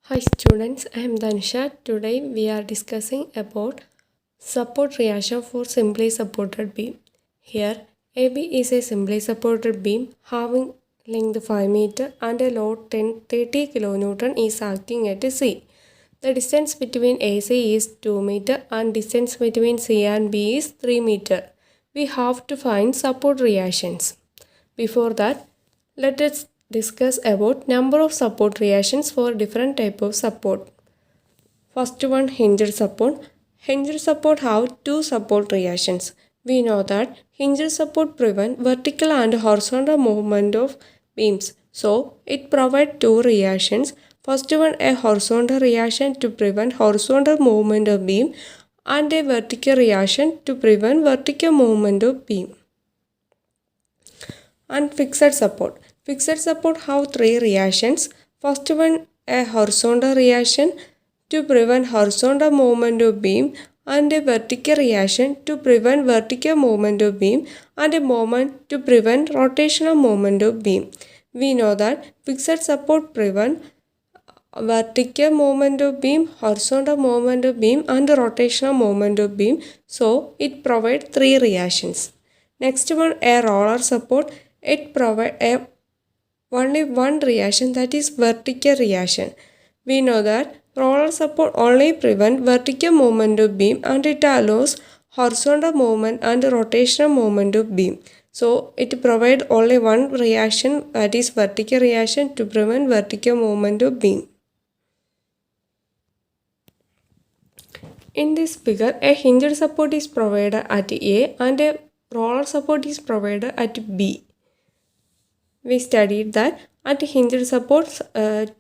Hi students, I am Dhansha. Today we are discussing about support reaction for simply supported beam. Here AB is a simply supported beam having length 5 meter and a load 30 kN is acting at C. The distance between AC is 2 meter and distance between C and B is 3 meter. We have to find support reactions. Before that, let us discuss about number of support reactions for different type of support. First one, hinged support. Hinged support have two support reactions. We know that hinged support prevent vertical and horizontal movement of beams. So it provides two reactions. First one, a horizontal reaction to prevent horizontal movement of beam and a vertical reaction to prevent vertical movement of beam. And fixed support. Fixed support have three reactions. First one, a horizontal reaction to prevent horizontal movement of beam and a vertical reaction to prevent vertical movement of beam and a moment to prevent rotational movement of beam. We know that fixed support prevent vertical movement of beam, horizontal movement of beam and rotational movement of beam. So it provides three reactions. Next one, a roller support. It provides only one reaction, that is vertical reaction. We know that roller support only prevent vertical movement of beam and it allows horizontal movement and rotational movement of beam. So it provides only one reaction, that is vertical reaction to prevent vertical movement of beam. In this figure, a hinged support is provided at A and a roller support is provided at B. We studied that at hinged support,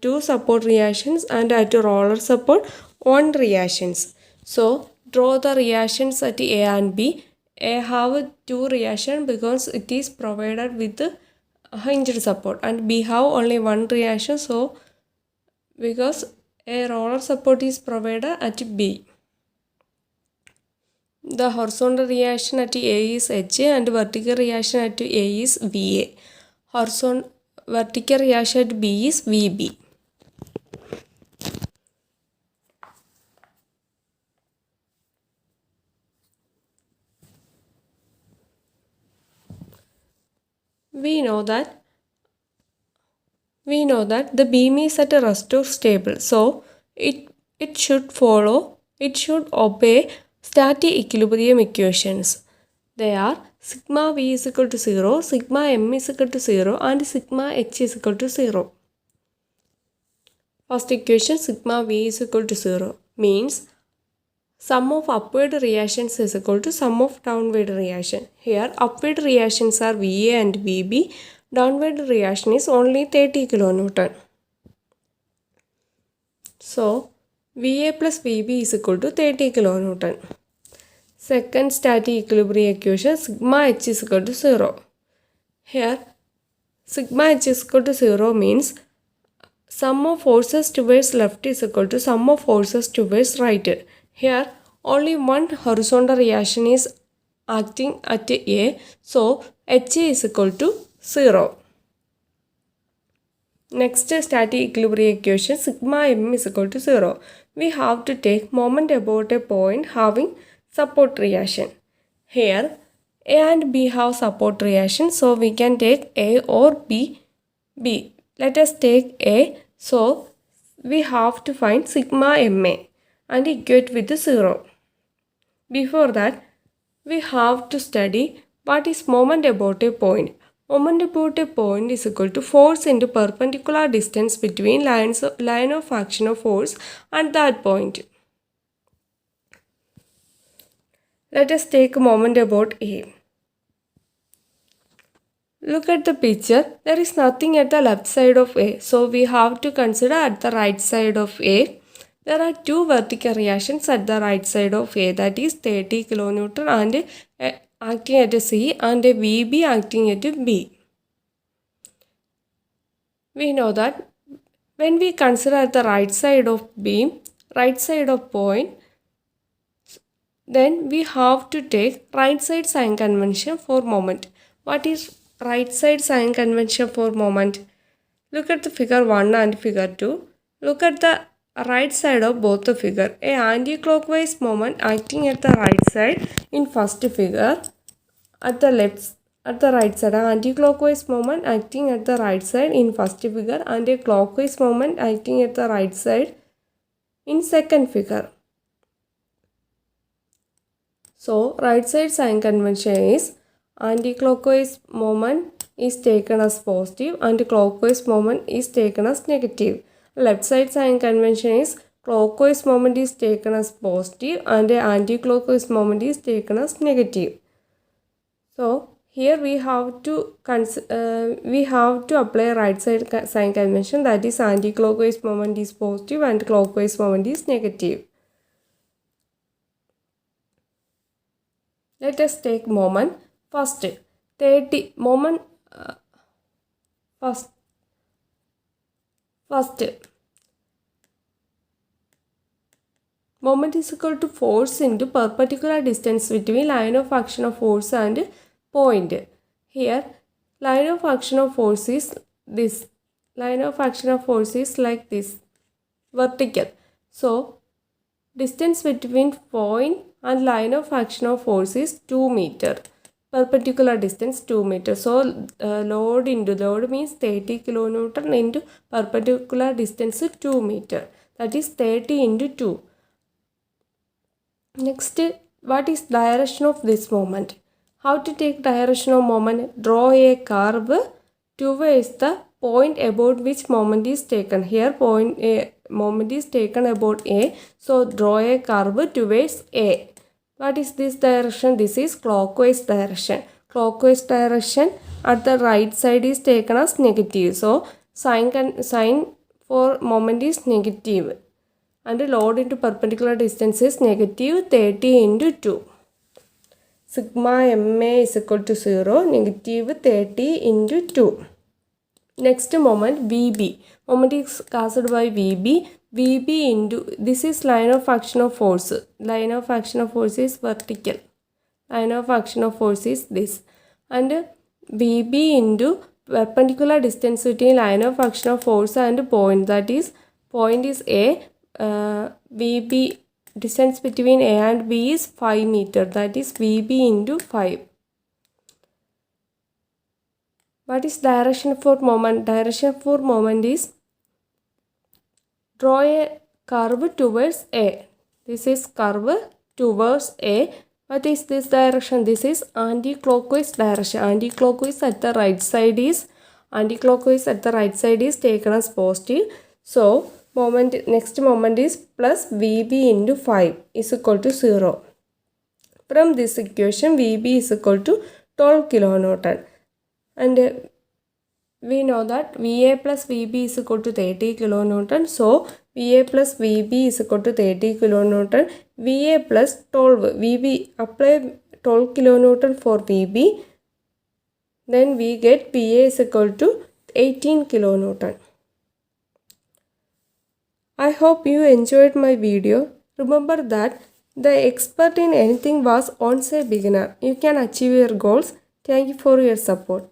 two support reactions and at roller support, one reactions. So, draw the reactions at A and B. A have two reactions because it is provided with hinged support and B have only one reaction. So, because a roller support is provided at B. The horizontal reaction at A is HA and vertical reaction at A is VA. Vertical reaction at B is VB. We know that the beam is at a rest of stable, so it should obey static equilibrium equations. They are sigma V is equal to 0, sigma M is equal to 0 and sigma H is equal to 0. First equation, sigma V is equal to 0 means sum of upward reactions is equal to sum of downward reaction. Here upward reactions are VA and VB. Downward reaction is only 30 kN. So VA plus VB is equal to 30 kN. Second static equilibrium equation, sigma H is equal to 0. Here sigma H is equal to 0 means sum of forces towards left is equal to sum of forces towards right. Here only one horizontal reaction is acting at A, so HA is equal to 0. Next static equilibrium equation, sigma M is equal to 0. We have to take moment about a point having support reaction. Here A and B have support reaction, so we can take A or B. Let us take A, so we have to find sigma MA and equate with 0. Before that, we have to study what is moment about a point. Moment about a point is equal to force into perpendicular distance between line of action of force at that point. Let us take a moment about A. Look at the picture. There is nothing at the left side of A, so we have to consider at the right side of A. There are two vertical reactions at the right side of A, that is 30 kN and acting at C and a VB acting at B. We know that when we consider at the right side of beam, right side of point, then we have to take right side sign convention for moment. What is right side sign convention for moment? Look at the figure 1 and figure 2. Look at the right side of both the figure. A anti-clockwise moment acting at the right side in first figure, at the right side. An anti-clockwise moment acting at the right side in first figure and a clockwise moment acting at the right side in second figure. So right side sign convention is anti-clockwise moment is taken as positive and clockwise moment is taken as negative. Left side sign convention is clockwise moment is taken as positive and anti-clockwise moment is taken as negative. So here we have to apply right side sign convention, that is anti-clockwise moment is positive and clockwise moment is negative. Let us take moment first. 30 moment first moment is equal to force into perpendicular distance between line of action of force and point. Here line of action of force is this. Line of action of force is like this, vertical. So distance between point and line of action of force is 2 meter. Perpendicular distance 2 meter. So load means 30 kilonewton into perpendicular distance 2 meter. That is 30 into 2. Next, what is direction of this moment? How to take direction of moment? Draw a curve towards the point about which moment is taken. Here point A moment is taken about A. So draw a curve towards A. What is this direction? This is clockwise direction. Clockwise direction at the right side is taken as negative. So sign for moment is negative. And load into perpendicular distance is negative 30 into 2. Sigma MA is equal to 0, negative 30 into 2. Next moment VB. Moment is caused by VB. VB into, this is line of action of force. Line of action of force is vertical. Line of action of force is this. And VB into perpendicular distance between line of action of force and point. That is, point is A. VB distance between A and B is 5 meter. That is VB into 5. What is direction for moment? Direction for moment is draw a curve towards A. This is curve towards A. What is this direction? This is anti-clockwise direction. Anti-clockwise at the right side is taken as positive. So next moment is plus VB into 5 is equal to 0. From this equation, VB is equal to 12 kilonewton. And we know that VA plus VB is equal to 30 kilonewton. So VA plus VB is equal to 30 kilonewton. VA plus 12. VB, apply 12 kilonewton for VB. Then we get VA is equal to 18 kilonewton. I hope you enjoyed my video. Remember that the expert in anything was once a beginner. You can achieve your goals. Thank you for your support.